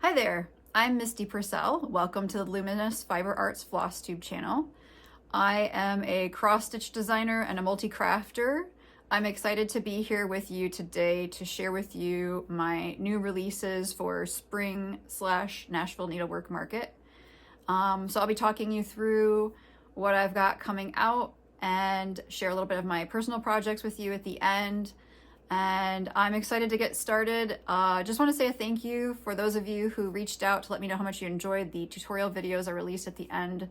Hi there, I'm Misty Purcell. Welcome to the Luminous Fiber Arts Flosstube channel. I am a cross-stitch designer and a multi-crafter. I'm excited to be here with you today to share with you my new releases for spring/Nashville Needlework Market. So I'll be talking you through what I've got coming out and share a little bit of my personal projects with you at the end. And I'm excited to get started. Just want to say a thank you for those of you who reached out to let me know how much you enjoyed the tutorial videos I released at the end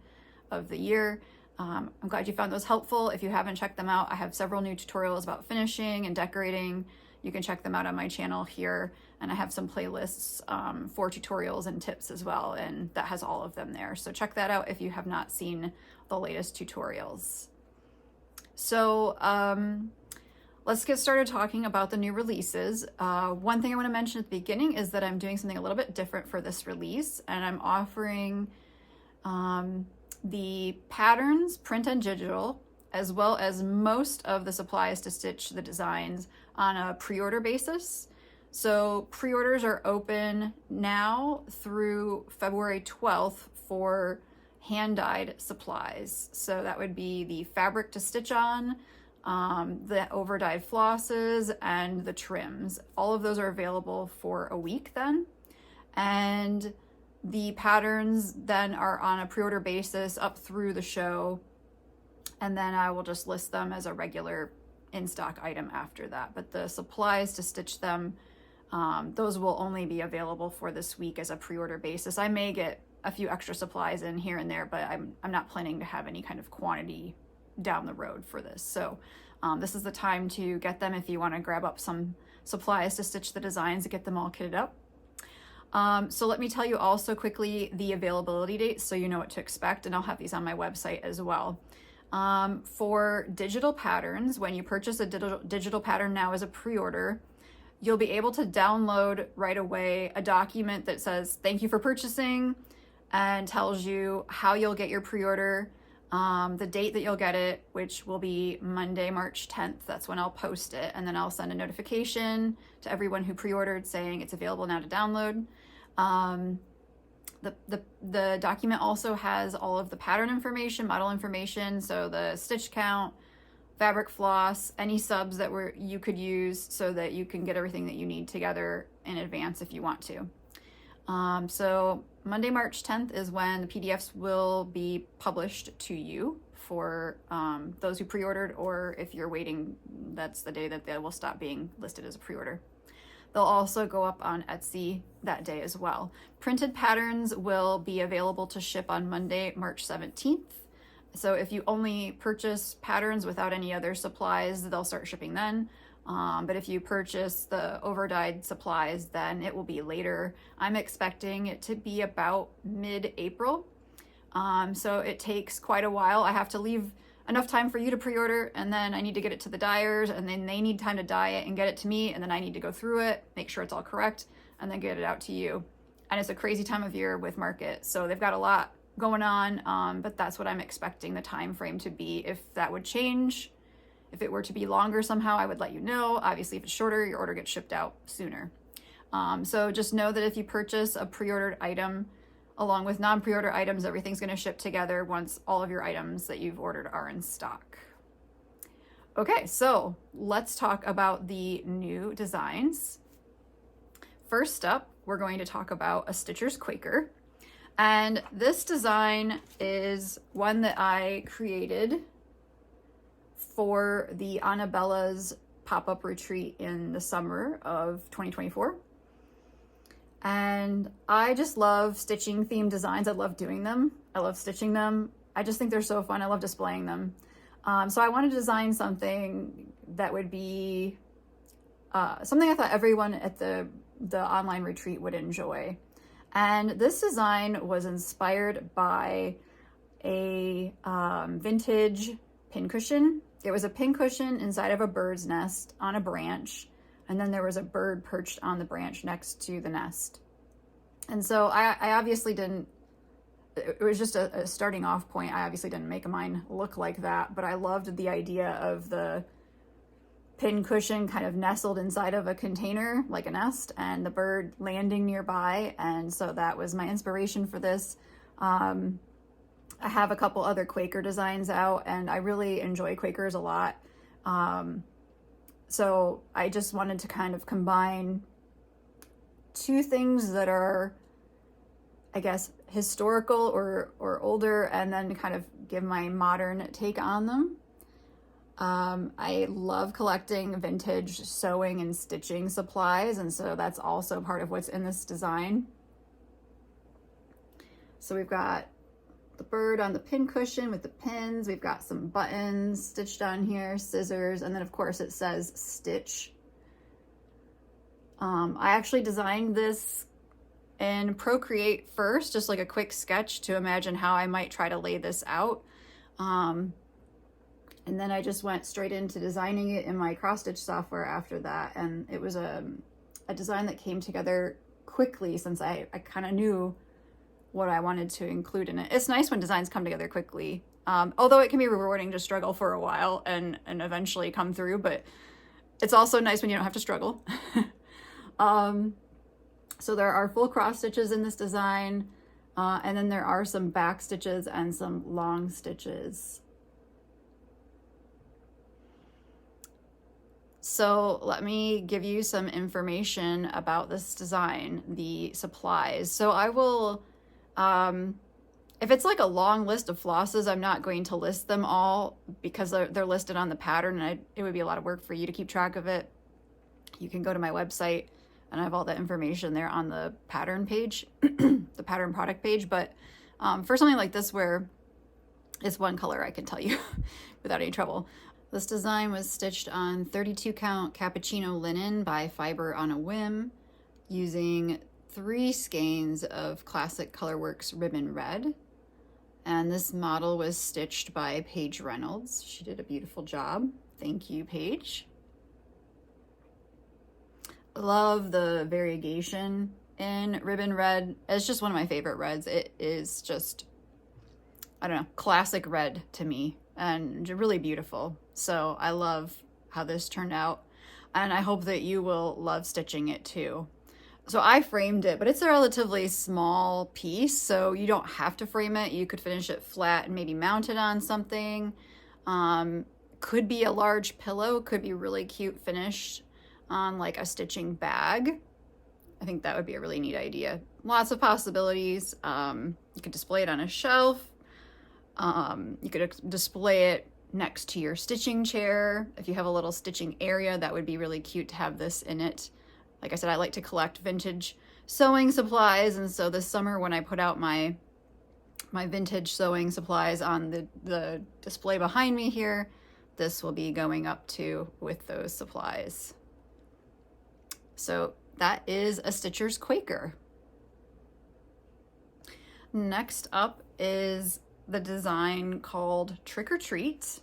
of the year. I'm glad you found those helpful. If you haven't checked them out, I have several new tutorials about finishing and decorating. You can check them out on my channel here, and I have some playlists for tutorials and tips as well, and that has all of them there. So check that out if you have not seen the latest tutorials. So let's get started talking about the new releases. One thing I want to mention at the beginning is that I'm doing something a little bit different for this release, and I'm offering the patterns, print and digital, as well as most of the supplies to stitch the designs on a pre-order basis. So pre-orders are open now through February 12th for hand-dyed supplies. So that would be the fabric to stitch on, the over-dyed flosses, and the trims. All of those are available for a week then. And the patterns then are on a pre-order basis up through the show. And then I will just list them as a regular in-stock item after that. But the supplies to stitch them, those will only be available for this week as a pre-order basis. I may get a few extra supplies in here and there, but I'm not planning to have any kind of quantity down the road for this. So this is the time to get them if you want to grab up some supplies to stitch the designs and get them all kitted up. So let me tell you also quickly the availability dates so you know what to expect, and I'll have these on my website as well. For digital patterns, when you purchase a digital pattern now as a pre-order, you'll be able to download right away a document that says thank you for purchasing and tells you how you'll get your pre-order, the date that you'll get it, which will be Monday, March 10th. That's when I'll post it. And then I'll send a notification to everyone who pre-ordered saying it's available now to download. The document also has all of the pattern information, model information, so the stitch count, fabric floss, any subs that you could use so that you can get everything that you need together in advance if you want to. So Monday, March 10th is when the PDFs will be published to you for those who pre-ordered, or if you're waiting, that's the day that they will stop being listed as a pre-order. They'll also go up on Etsy that day as well. Printed patterns will be available to ship on Monday, March 17th. So if you only purchase patterns without any other supplies, they'll start shipping then. But if you purchase the overdyed supplies, then it will be later. I'm expecting it to be about mid-April. So it takes quite a while. I have to leave enough time for you to pre-order, and then I need to get it to the dyers, and then they need time to dye it and get it to me, and then I need to go through it, make sure it's all correct, and then get it out to you. And it's a crazy time of year with market, so they've got a lot going on, but that's what I'm expecting the time frame to be. If that would change, if it were to be longer somehow, I would let you know. Obviously, if it's shorter, your order gets shipped out sooner. So just know that if you purchase a pre-ordered item, along with non-pre-order items, everything's going to ship together once all of your items that you've ordered are in stock. Okay, so let's talk about the new designs. First up, we're going to talk about a Stitcher's Quaker. And this design is one that I created for the Annabella's pop-up retreat in the summer of 2024. And I just love stitching themed designs. I love doing them. I love stitching them. I just think they're so fun. I love displaying them. So I wanted to design something that would be something I thought everyone at the online retreat would enjoy. And this design was inspired by a vintage pincushion. It was a pincushion inside of a bird's nest on a branch, and then there was a bird perched on the branch next to the nest. And so I obviously didn't, it was just a starting off point. I obviously didn't make mine look like that, but I loved the idea of the pin cushion kind of nestled inside of a container like a nest, and the bird landing nearby. And so that was my inspiration for this. I have a couple other Quaker designs out, and I really enjoy Quakers a lot. So I just wanted to kind of combine two things that are, I guess, historical or older, and then kind of give my modern take on them. I love collecting vintage sewing and stitching supplies, and so that's also part of what's in this design. So we've got the bird on the pin cushion with the pins. We've got some buttons stitched on here, scissors, and then of course it says stitch. I actually designed this in Procreate first, just like a quick sketch to imagine how I might try to lay this out. And then I just went straight into designing it in my cross stitch software after that. And it was a design that came together quickly, since I kind of knew what I wanted to include in it. It's nice when designs come together quickly, although it can be rewarding to struggle for a while and eventually come through, but it's also nice when you don't have to struggle. So there are full cross stitches in this design, and then there are some back stitches and some long stitches. So let me give you some information about this design, the supplies. So I will, if it's like a long list of flosses, I'm not going to list them all because they're listed on the pattern, and it would be a lot of work for you to keep track of it. You can go to my website, and I have all that information there on the pattern page, the pattern product page. But for something like this where it's one color, I can tell you without any trouble. This design was stitched on 32 count cappuccino linen by Fiber on a Whim, using 3 skeins of Classic Colorworks ribbon red. And this model was stitched by Paige Reynolds. She did a beautiful job. Thank you, Paige. Love the variegation in ribbon red. It's just one of my favorite reds. It is just, I don't know, classic red to me, and really beautiful. So I love how this turned out, and I hope that you will love stitching it too. So I framed it, but it's a relatively small piece, so you don't have to frame it. You could finish it flat and maybe mount it on something. Could be a large pillow, could be really cute finished on like a stitching bag. I think that would be a really neat idea. Lots of possibilities. You could display it on a shelf. You could display it next to your stitching chair. If you have a little stitching area, that would be really cute to have this in it. Like I said, I like to collect vintage sewing supplies, and so this summer when I put out my vintage sewing supplies on the display behind me here, this will be going up too with those supplies. So that is a Stitcher's Quaker. Next up is the design called Trick or Treat.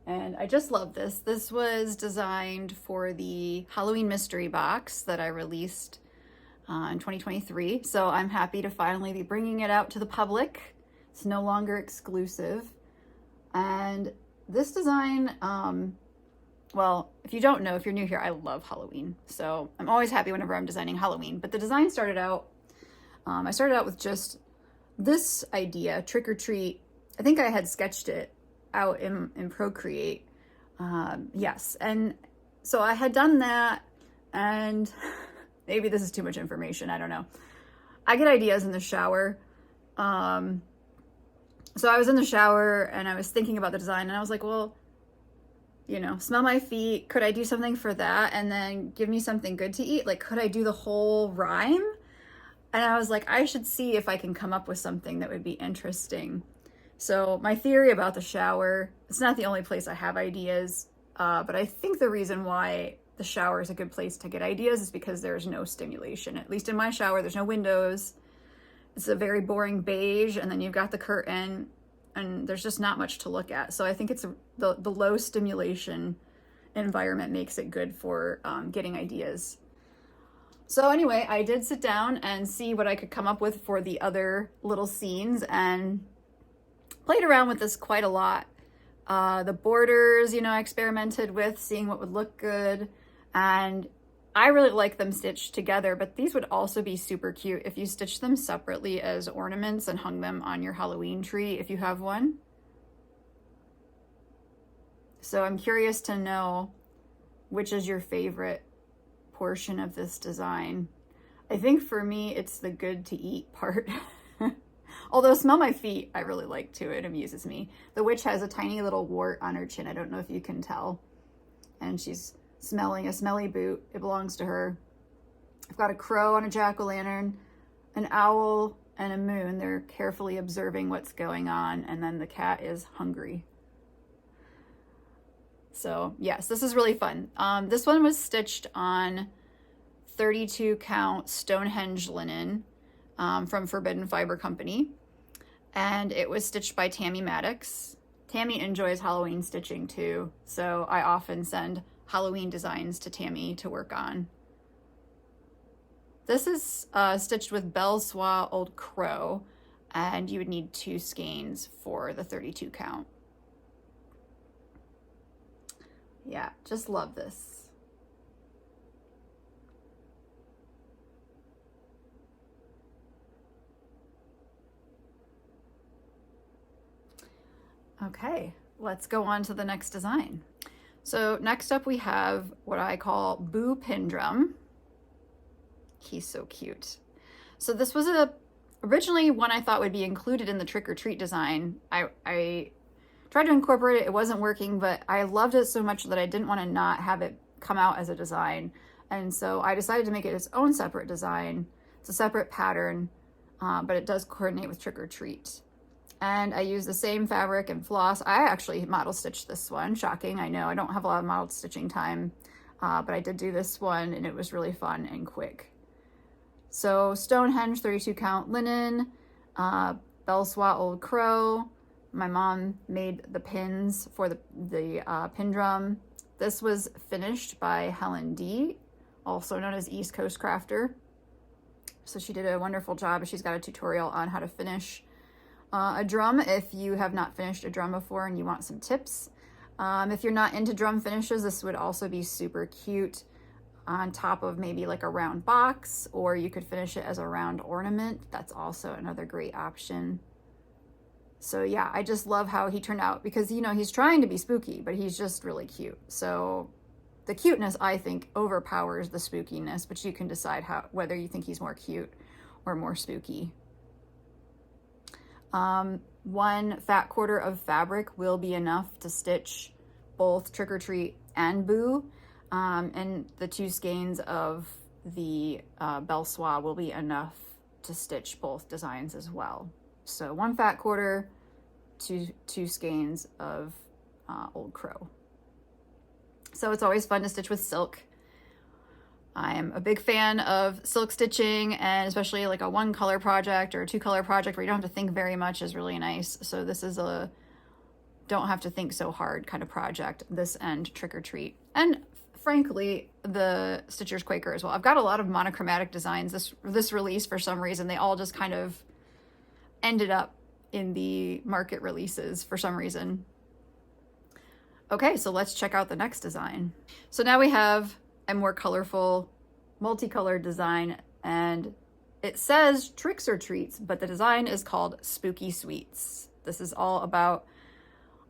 And I just love this. This was designed for the Halloween mystery box that I released in 2023. So I'm happy to finally be bringing it out to the public. It's no longer exclusive. And this design, well, if you don't know, if you're new here, I love Halloween. So I'm always happy whenever I'm designing Halloween. But the design started out, I started out with just this idea, Trick or Treat. I think I had sketched it out in Procreate. Yes, and so I had done that, and maybe this is too much information, I don't know. I get ideas in the shower. So I was in the shower and I was thinking about the design, and I was like, well, you know, smell my feet. Could I do something for that? And then give me something good to eat. Like, could I do the whole rhyme? And I was like, I should see if I can come up with something that would be interesting. So my theory about the shower, it's not the only place I have ideas, but I think the reason why the shower is a good place to get ideas is because there's no stimulation. At least in my shower, there's no windows. It's a very boring beige, and then you've got the curtain, and there's just not much to look at. So I think it's the low stimulation environment makes it good for getting ideas. So anyway, I did sit down and see what I could come up with for the other little scenes, and played around with this quite a lot. The borders, I experimented with seeing what would look good, and I really like them stitched together, but these would also be super cute if you stitch them separately as ornaments and hung them on your Halloween tree if you have one. So I'm curious to know which is your favorite portion of this design. I think for me, it's the good to eat part. Although smell my feet, I really like too. It amuses me. The witch has a tiny little wart on her chin. I don't know if you can tell. And she's smelling a smelly boot. It belongs to her. I've got a crow on a jack-o'-lantern, an owl, and a moon. They're carefully observing what's going on. And then the cat is hungry. So yes, this is really fun. This one was stitched on 32 count Stonehenge linen from Forbidden Fiber Company. And it was stitched by Tammy Maddox. Tammy enjoys Halloween stitching too, so I often send Halloween designs to Tammy to work on. This is stitched with Belle Soie Old Crow, and you would need 2 skeins for the 32 count. Yeah, just love this. Okay, let's go on to the next design. So next up we have what I call Boo Pin Drum. He's so cute. So this was originally one I thought would be included in the trick or treat design. I tried to incorporate it, it wasn't working, but I loved it so much that I didn't want to not have it come out as a design. And so I decided to make it its own separate design. It's a separate pattern, but it does coordinate with trick or treat. And I use the same fabric and floss. I actually model stitched this one. Shocking, I know. I don't have a lot of model stitching time, but I did do this one and it was really fun and quick. So Stonehenge 32 count linen, Belle Soie Old Crow. My mom made the pins for the pin drum. This was finished by Helen D., also known as East Coast Crafter. So she did a wonderful job. She's got a tutorial on how to finish a drum if you have not finished a drum before and you want some tips. If you're not into drum finishes, this would also be super cute on top of maybe like a round box, or you could finish it as a round ornament. That's also another great option. So yeah, I just love how he turned out because, he's trying to be spooky, but he's just really cute. So the cuteness, I think, overpowers the spookiness, but you can decide whether you think he's more cute or more spooky. 1 fat quarter of fabric will be enough to stitch both Trick or Treat and Boo, and the 2 skeins of the Belle Soie will be enough to stitch both designs as well. So 1 fat quarter, 2 skeins of Old Crow. So it's always fun to stitch with silk. I am a big fan of silk stitching, and especially like a 1-color project or a 2-color project where you don't have to think very much is really nice. So this is a don't have to think so hard kind of project, this and Trick or Treat. And frankly, the Stitcher's Quaker as well. I've got a lot of monochromatic designs. This release, for some reason, they all just kind of ended up in the market releases for some reason. Okay, so let's check out the next design. So now we have a more colorful, multicolored design, and it says Tricks or Treats, but the design is called Spooky Sweets. This is all about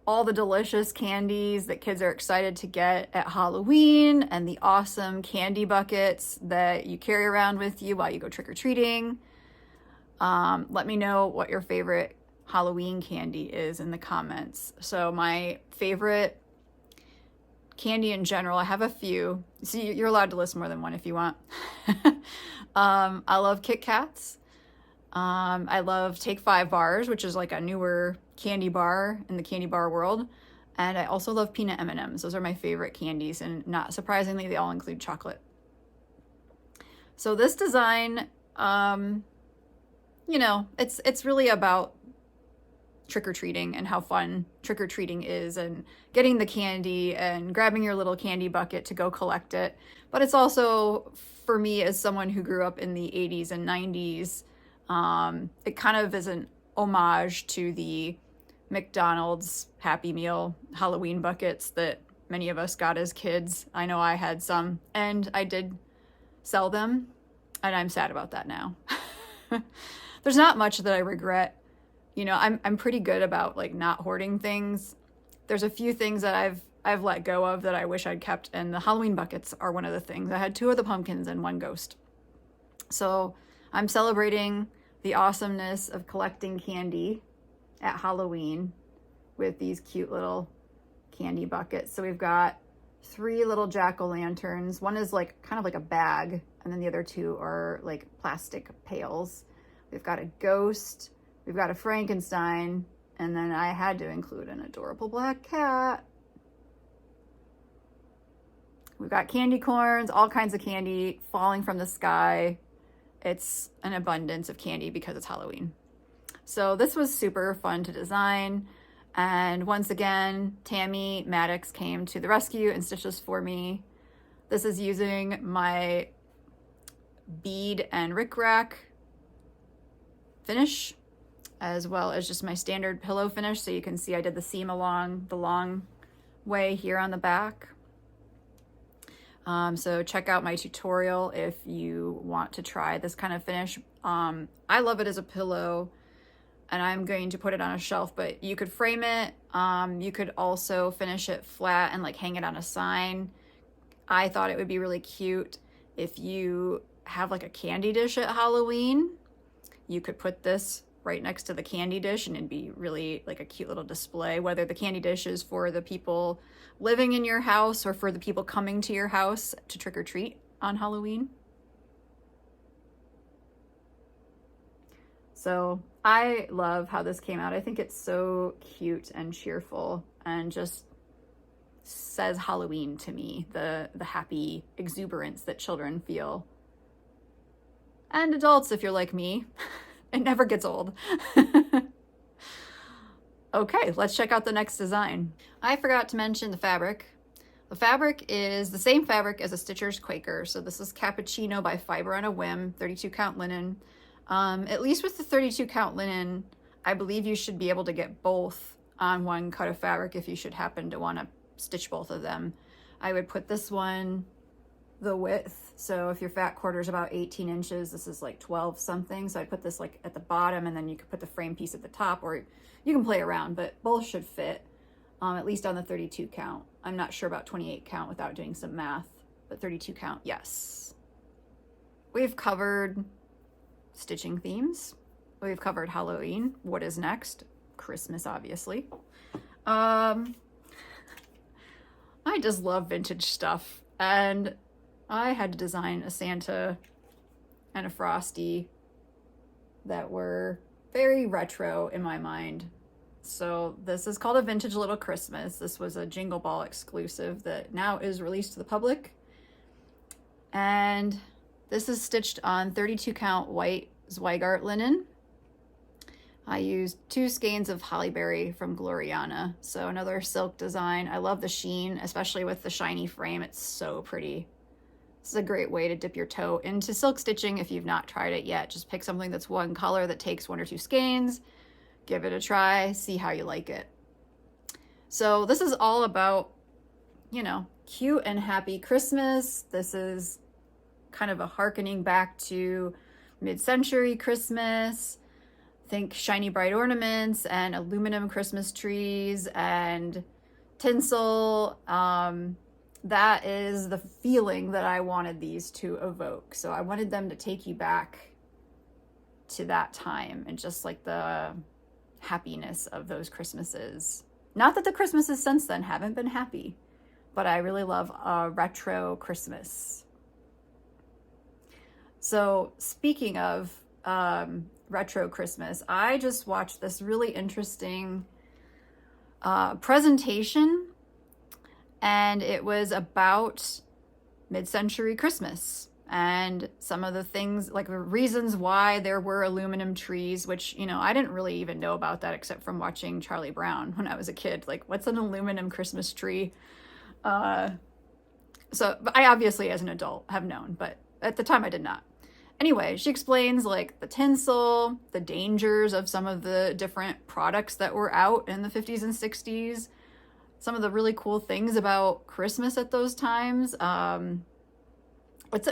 all the delicious candies that kids are excited to get at Halloween and the awesome candy buckets that you carry around with you while you go trick-or-treating. Let me know what your favorite Halloween candy is in the comments. So my favorite candy in general, I have a few. So you're allowed to list more than one if you want. I love Kit Kats. I love Take 5 bars, which is like a newer candy bar in the candy bar world. And I also love peanut M&Ms. Those are my favorite candies, and not surprisingly, they all include chocolate. So this design, it's really about trick-or-treating and how fun trick-or-treating is, and getting the candy and grabbing your little candy bucket to go collect it. But it's also, for me as someone who grew up in the 80s and 90s, it kind of is an homage to the McDonald's Happy Meal Halloween buckets that many of us got as kids. I know I had some, and I did sell them, and I'm sad about that now. There's not much that I regret. You know, I'm pretty good about like not hoarding things. There's a few things that I've let go of that I wish I'd kept, and the Halloween buckets are one of the things. I had 2 of the pumpkins and 1 ghost. So I'm celebrating the awesomeness of collecting candy at Halloween with these cute little candy buckets. So we've got 3 little jack-o'-lanterns. One is like kind of like a bag, and then the other 2 are like plastic pails. We've got a ghost, we've got a Frankenstein, and then I had to include an adorable black cat. We've got candy corns, all kinds of candy falling from the sky. It's an abundance of candy because it's Halloween. So this was super fun to design. And once again, Tammy Maddox came to the rescue and stitched this for me. This is using my bead and rickrack finish, as well as just my standard pillow finish. So you can see I did the seam along the long way here on the back. So check out my tutorial if you want to try this kind of finish. I love it as a pillow, and I'm going to put it on a shelf, but you could frame it. You could also finish it flat and like hang it on a sign. I thought it would be really cute if you have like a candy dish at Halloween. You could put this right next to the candy dish and it'd be really like a cute little display, whether the candy dish is for the people living in your house or for the people coming to your house to trick or treat on Halloween. So I love how this came out. I think it's so cute and cheerful and just says Halloween to me, the happy exuberance that children feel. And adults, if you're like me. It never gets old. Okay, let's check out the next design. I forgot to mention the fabric. The fabric is the same fabric as a Stitcher's Quaker. So this is Cappuccino by Fiber on a Whim, 32 count linen. At least with the 32 count linen, I believe you should be able to get both on one cut of fabric if you should happen to want to stitch both of them. I would put this one the width. So if your fat quarter is about 18 inches, this is like 12 something. So I put this like at the bottom, and then you could put the frame piece at the top, or you can play around, but both should fit, at least on the 32 count. I'm not sure about 28 count without doing some math, but 32 count, yes. We've covered stitching themes. We've covered Halloween. What is next? Christmas, obviously. I just love vintage stuff, and I had to design a Santa and a Frosty that were very retro in my mind. So this is called A Vintage Little Christmas. This was a Jingle Ball exclusive that now is released to the public. And this is stitched on 32 count white Zweigart linen. I used 2 skeins of Hollyberry from Gloriana. So another silk design. I love the sheen, especially with the shiny frame. It's so pretty. This is a great way to dip your toe into silk stitching if you've not tried it yet. Just pick something that's one color that takes 1 or 2 skeins, give it a try, see how you like it. So this is all about, you know, cute and happy Christmas. This is kind of a hearkening back to mid-century Christmas. Think shiny bright ornaments and aluminum Christmas trees and tinsel. That is the feeling that I wanted these to evoke. So I wanted them to take you back to that time and just like the happiness of those Christmases. Not that the Christmases since then haven't been happy, but I really love a retro Christmas. So speaking of retro Christmas, I just watched this really interesting presentation, and it was about mid-century Christmas and some of the things, like the reasons why there were aluminum trees, which, you know, I didn't really even know about that except from watching Charlie Brown when I was a kid. Like, what's an aluminum Christmas tree? So I obviously as an adult have known, but at the time I did not. Anyway, she explains like the tinsel, the dangers of some of the different products that were out in the 50s and 60s, some of the really cool things about Christmas at those times. It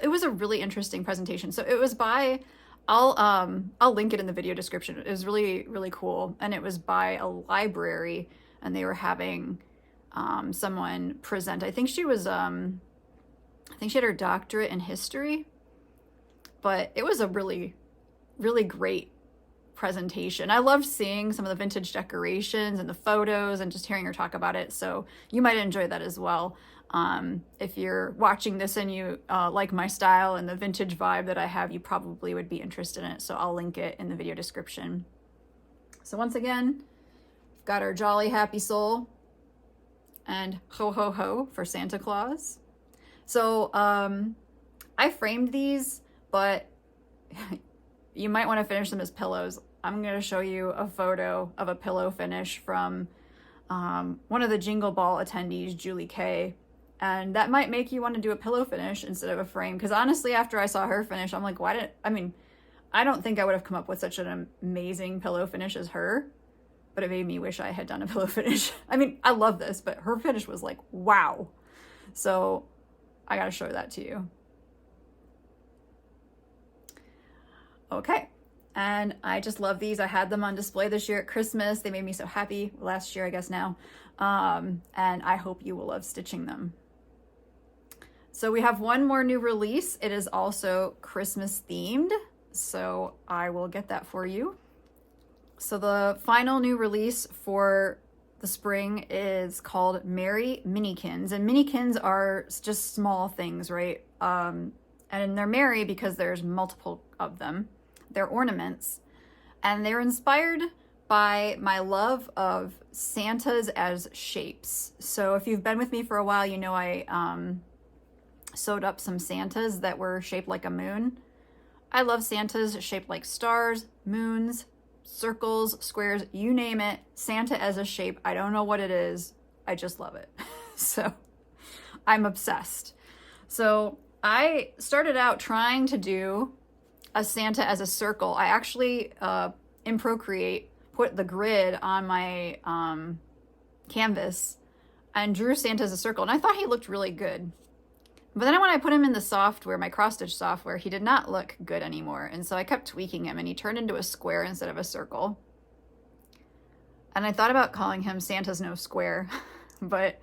was a really interesting presentation. So it was by, I'll link it in the video description. It was really, really cool. And it was by a library, and they were having someone present. I think she was, I think she had her doctorate in history, but it was a really, really great presentation. I loved seeing some of the vintage decorations and the photos and just hearing her talk about it. So you might enjoy that as well. If you're watching this and you like my style and the vintage vibe that I have, you probably would be interested in it. So I'll link it in the video description. So once again, we've got our Jolly Happy Soul and Ho Ho Ho for Santa Claus. So I framed these, but you might want to finish them as pillows. I'm going to show you a photo of a pillow finish from one of the Jingle Ball attendees, Julie Kay. And that might make you want to do a pillow finish instead of a frame. Because honestly, after I saw her finish, I'm like, I don't think I would have come up with such an amazing pillow finish as her. But it made me wish I had done a pillow finish. I mean, I love this, but her finish was like, wow. So I got to show that to you. Okay. And I just love these. I had them on display this year at Christmas. They made me so happy. Last year, I guess now. And I hope you will love stitching them. So we have one more new release. It is also Christmas themed. So I will get that for you. So the final new release for the spring is called Merry Minikins. And Minikins are just small things, right? And they're merry because there's multiple of them. They're ornaments, and they're inspired by my love of Santas as shapes. So if you've been with me for a while, you know I sewed up some Santas that were shaped like a moon. I love Santas shaped like stars, moons, circles, squares, you name it. Santa as a shape. I don't know what it is. I just love it. So I'm obsessed. So I started out trying to do a Santa as a circle. I actually, in Procreate, put the grid on my canvas and drew Santa as a circle. And I thought he looked really good. But then when I put him in the software, my cross-stitch software, he did not look good anymore. And so I kept tweaking him, and he turned into a square instead of a circle. And I thought about calling him Santa's No Square, but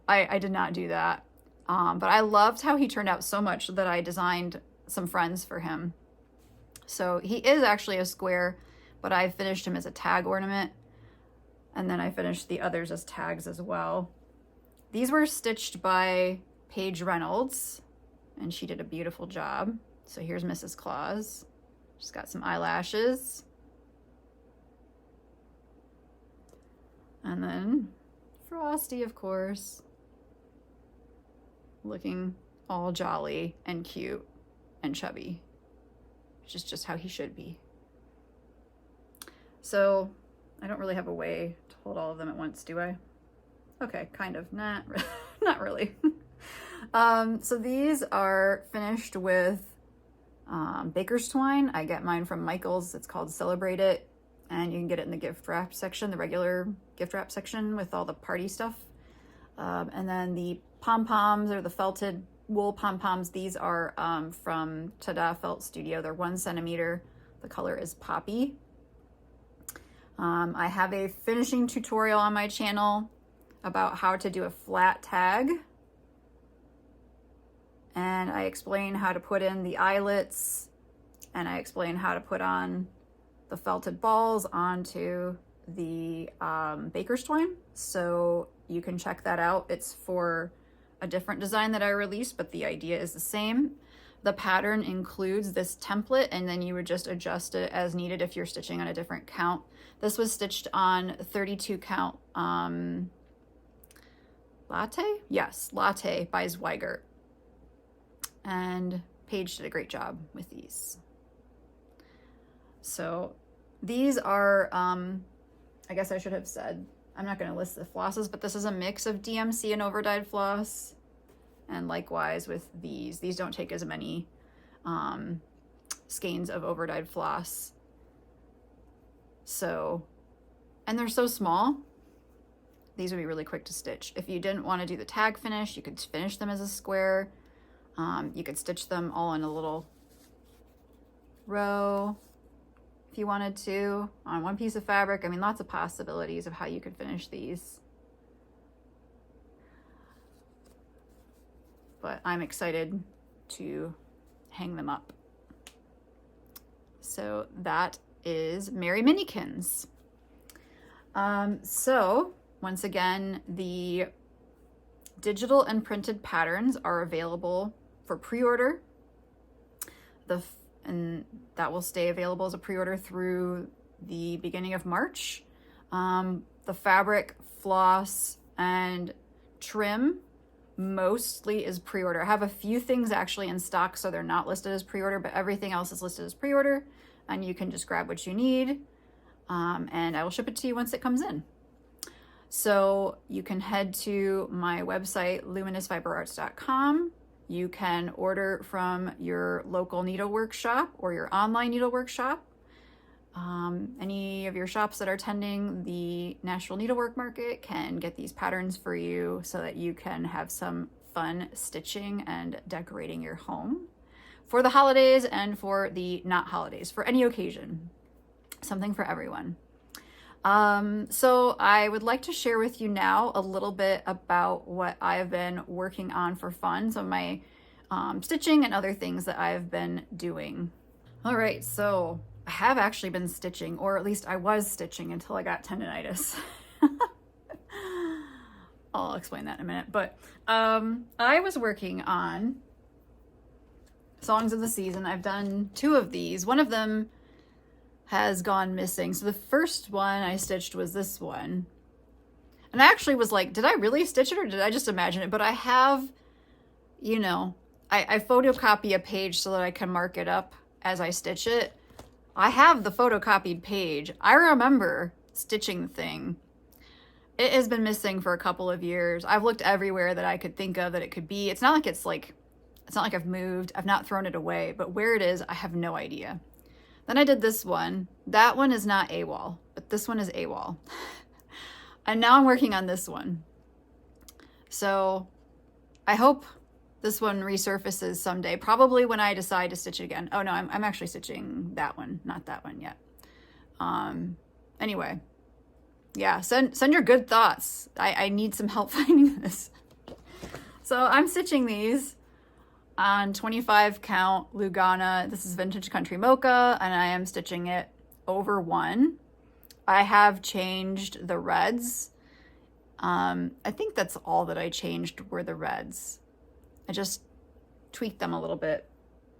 I did not do that. But I loved how he turned out so much that I designed some friends for him. So he is actually a square, but I finished him as a tag ornament. And then I finished the others as tags as well. These were stitched by Paige Reynolds, and she did a beautiful job. So here's Mrs. Claus. She's got some eyelashes. And then Frosty, of course, looking all jolly and cute and chubby, which is just how he should be. So I don't really have a way to hold all of them at once, do I? Okay, kind of. Not really. So these are finished with baker's twine. I get mine from Michael's. It's called Celebrate It. And you can get it in the gift wrap section, the regular gift wrap section with all the party stuff. And then the pom-poms, or the felted wool pom-poms, these are from Tada Felt Studio. They're 1 centimeter. The color is Poppy. I have a finishing tutorial on my channel about how to do a flat tag. And I explain how to put in the eyelets, and I explain how to put on the felted balls onto the baker's twine. So you can check that out. It's for a different design that I released, but the idea is the same. The pattern includes this template, and then you would just adjust it as needed if you're stitching on a different count. This was stitched on 32 count Latte? Yes, Latte by Zweigert. And Paige did a great job with these. So these are, I guess I should have said, I'm not going to list the flosses, but this is a mix of DMC and overdyed floss. And likewise with these don't take as many skeins of overdyed floss. So, and they're so small, these would be really quick to stitch. If you didn't want to do the tag finish, you could finish them as a square. You could stitch them all in a little row if you wanted to on one piece of fabric. I mean, lots of possibilities of how you could finish these. But I'm excited to hang them up. So that is Merry Minikins. So once again, the digital and printed patterns are available for pre-order. And that will stay available as a pre-order through the beginning of March. The fabric, floss, and trim mostly is pre-order. I have a few things actually in stock, so they're not listed as pre-order, but everything else is listed as pre-order, and you can just grab what you need, and I will ship it to you once it comes in. So you can head to my website, luminousfiberarts.com. You can order from your local needlework shop or your online needlework shop. Any of your shops that are attending the Nashville Needlework Market can get these patterns for you so that you can have some fun stitching and decorating your home for the holidays and for the not holidays, for any occasion. Something for everyone. So I would like to share with you now a little bit about what I've been working on for fun, so my stitching and other things that I've been doing. All right, so I have actually been stitching, or at least I was stitching until I got tendonitis. I'll explain that in a minute, but I was working on Songs of the Season. I've done 2 of these. One of them has gone missing. So the first one I stitched was this one. And I actually was like, did I really stitch it or did I just imagine it? But I have, you know, I photocopy a page so that I can mark it up as I stitch it. I have the photocopied page. I remember stitching the thing. It has been missing for a couple of years. I've looked everywhere that I could think of that it could be. It's not like I've moved. I've not thrown it away, but where it is, I have no idea. Then I did this one. That one is not AWOL, but this one is AWOL. And now I'm working on this one. So I hope this one resurfaces someday, probably when I decide to stitch it again. Oh no, I'm actually stitching that one, not that one yet. Anyway, yeah, send your good thoughts. I need some help finding this. So I'm stitching these on 25 count Lugana. This is Vintage Country Mocha, and I am stitching it over 1. I have changed the reds. I think that's all that I changed were the reds. I just tweaked them a little bit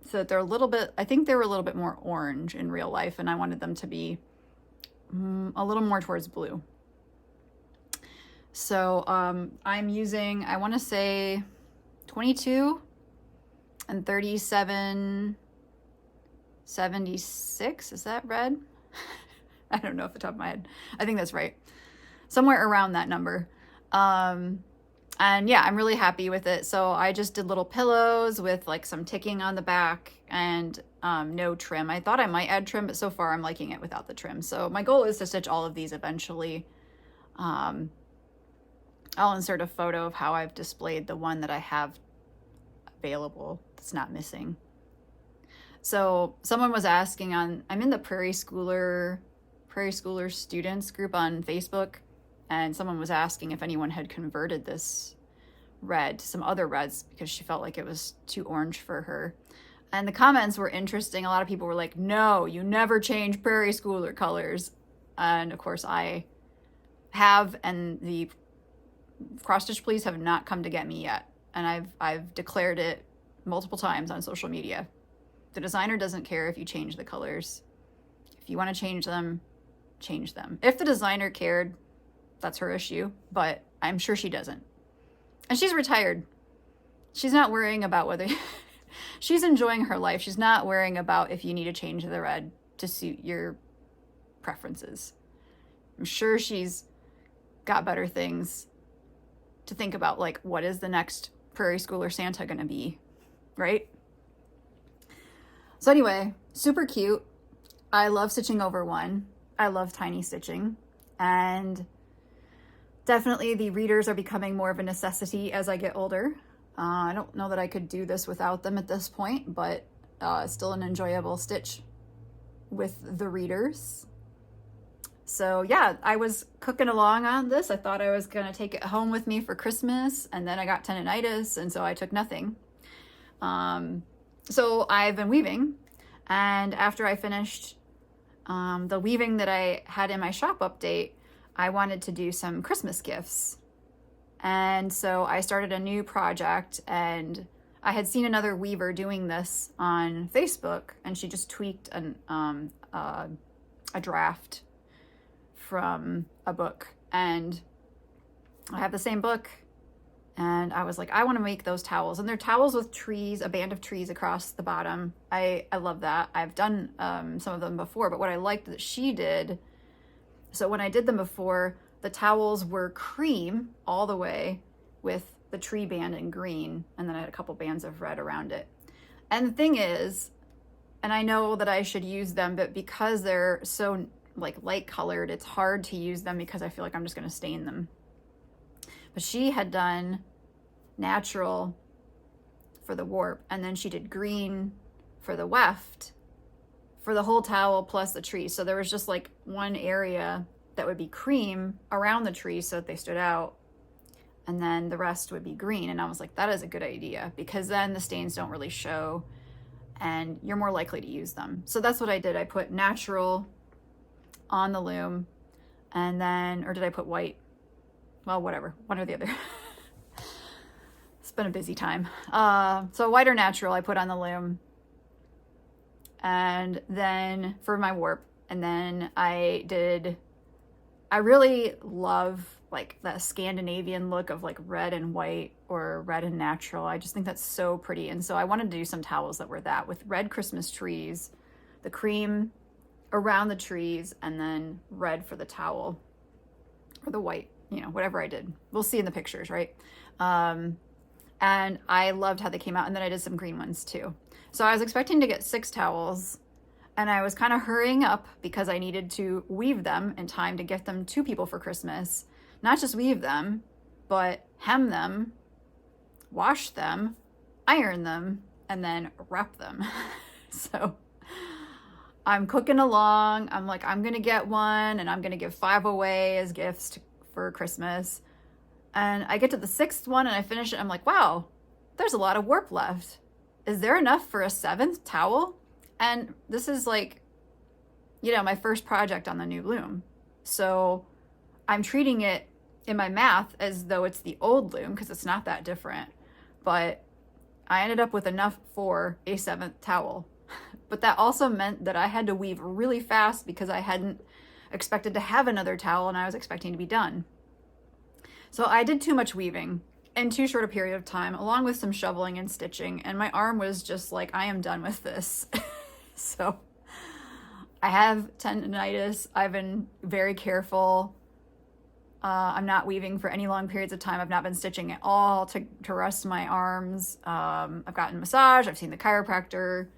so that they're a little bit, I think they were a little bit more orange in real life, and I wanted them to be a little more towards blue. So I'm using, I want to say 22 and 37.76. Is that red? I don't know off the top of my head. I think that's right. Somewhere around that number. And yeah, I'm really happy with it. So I just did little pillows with like some ticking on the back and no trim. I thought I might add trim, but so far I'm liking it without the trim. So my goal is to stitch all of these eventually. I'll insert a photo of how I've displayed the one that I have available that's not missing. So someone was asking I'm in the Prairie Schooler students group on Facebook, and someone was asking if anyone had converted this red to some other reds because she felt like it was too orange for her. And the comments were interesting. A lot of people were like, no, you never change Prairie Schooler colors. And of course I have, and the Cross Stitch Please have not come to get me yet. And I've declared it multiple times on social media. The designer doesn't care if you change the colors. If you want to change them, change them. If the designer cared, that's her issue, but I'm sure she doesn't. And she's retired. She's not worrying about whether she's enjoying her life. She's not worrying about if you need to change the red to suit your preferences. I'm sure she's got better things to think about, like what is the next Prairie Schooler Santa gonna be, right? So anyway, super cute. I love stitching over one. I love tiny stitching, and definitely the readers are becoming more of a necessity as I get older. I don't know that I could do this without them at this point, but still an enjoyable stitch with the readers. So yeah, I was cooking along on this. I thought I was gonna take it home with me for Christmas, and then I got tendonitis, and so I took nothing. So I've been weaving, and after I finished the weaving that I had in my shop update, I wanted to do some Christmas gifts. And so I started a new project, and I had seen another weaver doing this on Facebook, and she just tweaked a draft from a book. And I have the same book, and I was like, I want to make those towels. And they're towels with trees, a band of trees across the bottom. I love that. I've done some of them before, but what I liked that she did, so when I did them before, the towels were cream all the way with the tree band in green, and then I had a couple bands of red around it. And the thing is, and I know that I should use them, but because they're so like light colored, it's hard to use them because I feel like I'm just going to stain them. But she had done natural for the warp, and then she did green for the weft for the whole towel plus the tree. So there was just like one area that would be cream around the tree so that they stood out, and then the rest would be green. And I was like, that is a good idea, because then the stains don't really show and you're more likely to use them. So that's what I did. I put natural on the loom, and then, or did I put white? Well, whatever, one or the other. It's been a busy time. So white or natural I put on the loom, and then for my warp, and then I really love like the Scandinavian look of like red and white or red and natural. I just think that's so pretty. And so I wanted to do some towels that were that, with red Christmas trees, the cream around the trees, and then red for the towel, or the white, you know, whatever I did. We'll see in the pictures, right? And I loved how they came out. And then I did some green ones too. So I was expecting to get 6 towels, and I was kind of hurrying up because I needed to weave them in time to get them to people for Christmas. Not just weave them, but hem them, wash them, iron them, and then wrap them. So I'm cooking along. I'm like, I'm going to get one, and I'm going to give 5 away as gifts for Christmas. And I get to the 6th one, and I finish it. I'm like, wow, there's a lot of warp left. Is there enough for a 7th towel? And this is like, you know, my first project on the new loom. So I'm treating it in my math as though it's the old loom, because it's not that different. But I ended up with enough for a 7th towel. But that also meant that I had to weave really fast because I hadn't expected to have another towel, and I was expecting to be done. So I did too much weaving in too short a period of time, along with some shoveling and stitching, and my arm was just like, I am done with this. So I have tendonitis. I've been very careful. I'm not weaving for any long periods of time. I've not been stitching at all to rest my arms. I've gotten massage. I've seen the chiropractor.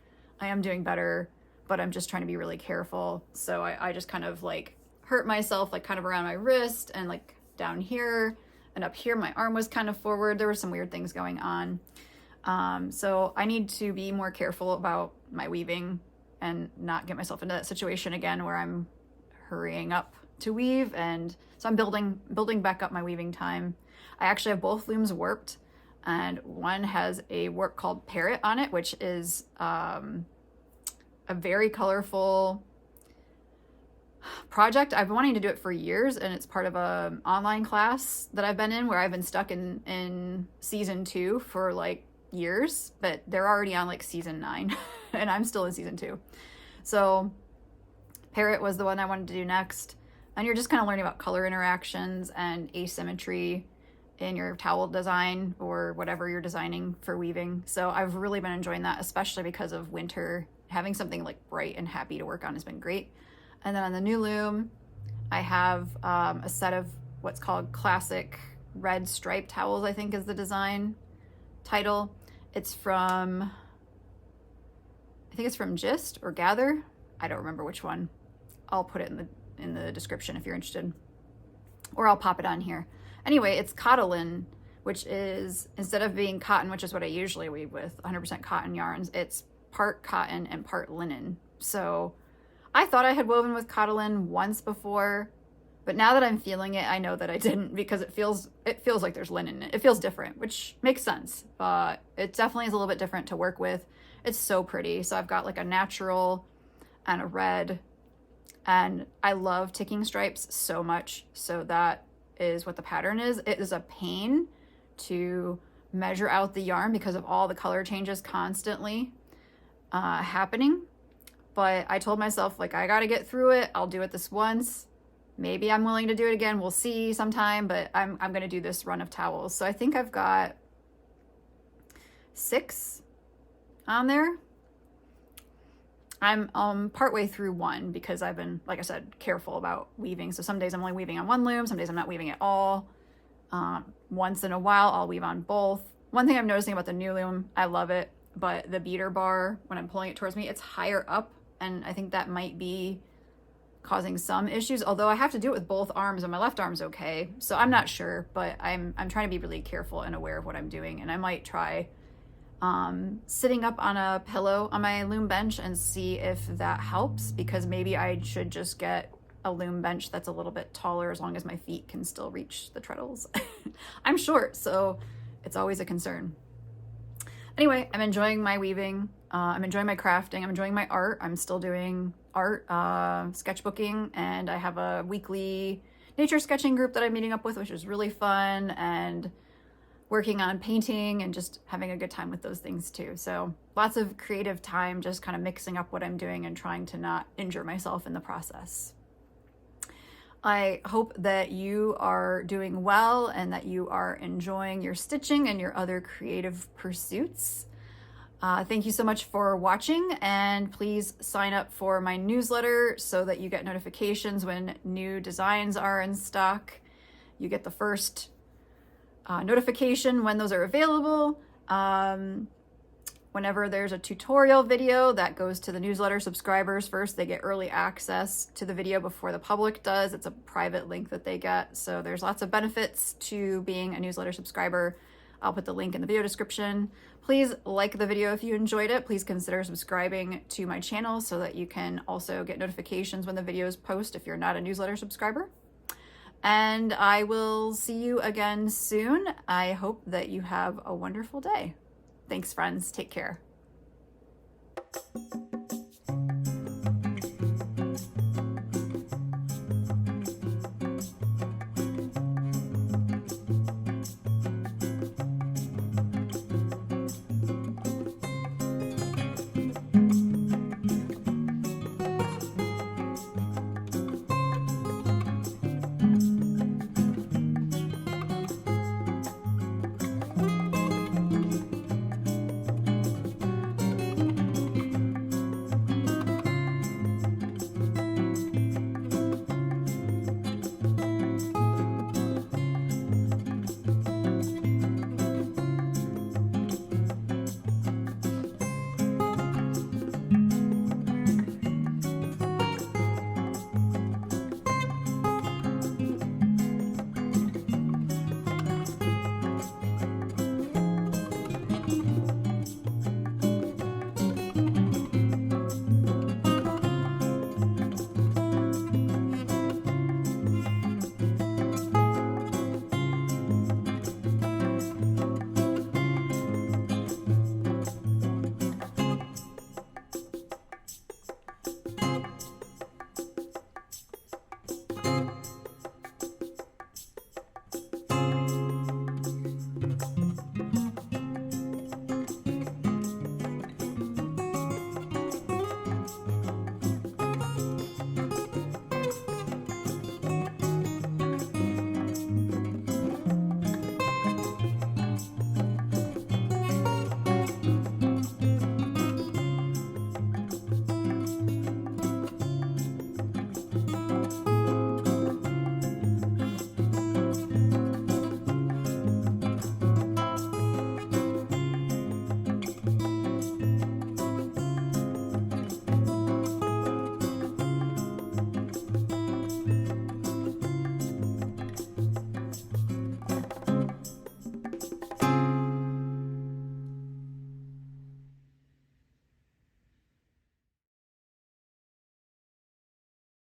I am doing better, but I'm just trying to be really careful. So I just kind of like hurt myself, like kind of around my wrist and like down here, and up here my arm was kind of forward. There were some weird things going on. So I need to be more careful about my weaving and not get myself into that situation again where I'm hurrying up to weave. And so I'm building back up my weaving time. I actually have both looms warped, and one has a warp called Parrot on it, which is a very colorful project. I've been wanting to do it for years, and it's part of an online class that I've been in, where I've been stuck in season 2 for like years, but they're already on like season 9 and I'm still in season 2. So Parrot was the one I wanted to do next. And you're just kind of learning about color interactions and asymmetry in your towel design or whatever you're designing for weaving. So I've really been enjoying that, especially because of winter. Having something like bright and happy to work on has been great. And then on the new loom, I have a set of what's called classic red striped towels, I think is the design title. It's from, I think it's from Gist or Gather. I don't remember which one. I'll put it in the description if you're interested, or I'll pop it on here. Anyway, it's Cotylin, which is, instead of being cotton, which is what I usually weave with, 100% cotton yarns, it's part cotton and part linen. So I thought I had woven with Cotylin once before, but now that I'm feeling it, I know that I didn't, because it feels like there's linen in it. It feels different, which makes sense, but it definitely is a little bit different to work with. It's so pretty. So I've got like a natural and a red, and I love ticking stripes so much. So that is what the pattern is. It is a pain to measure out the yarn because of all the color changes constantly happening. But I told myself, like, I got to get through it. I'll do it this once. Maybe I'm willing to do it again. We'll see sometime, but I'm going to do this run of towels. So I think I've got 6 on there. I'm partway through one because I've been, like I said, careful about weaving. So some days I'm only weaving on one loom. Some days I'm not weaving at all. Once in a while, I'll weave on both. One thing I'm noticing about the new loom, I love it, but the beater bar, when I'm pulling it towards me, it's higher up. And I think that might be causing some issues, although I have to do it with both arms and my left arm's okay. So I'm not sure, but I'm trying to be really careful and aware of what I'm doing. And I might try sitting up on a pillow on my loom bench and see if that helps, because maybe I should just get a loom bench that's a little bit taller as long as my feet can still reach the treadles. I'm short, so it's always a concern. Anyway, I'm enjoying my weaving. I'm enjoying my crafting. I'm enjoying my art. I'm still doing art, sketchbooking, and I have a weekly nature sketching group that I'm meeting up with, which is really fun, and working on painting and just having a good time with those things too. So lots of creative time, just kind of mixing up what I'm doing and trying to not injure myself in the process. I hope that you are doing well and that you are enjoying your stitching and your other creative pursuits. Thank you so much for watching, and please sign up for my newsletter so that you get notifications when new designs are in stock. You get the first notification when those are available. Whenever there's a tutorial video, that goes to the newsletter subscribers first. They get early access to the video before the public does. It's a private link that they get. So there's lots of benefits to being a newsletter subscriber. I'll put the link in the video description. Please like the video if you enjoyed it. Please consider subscribing to my channel so that you can also get notifications when the videos post if you're not a newsletter subscriber. And I will see you again soon. I hope that you have a wonderful day. Thanks, friends. Take care.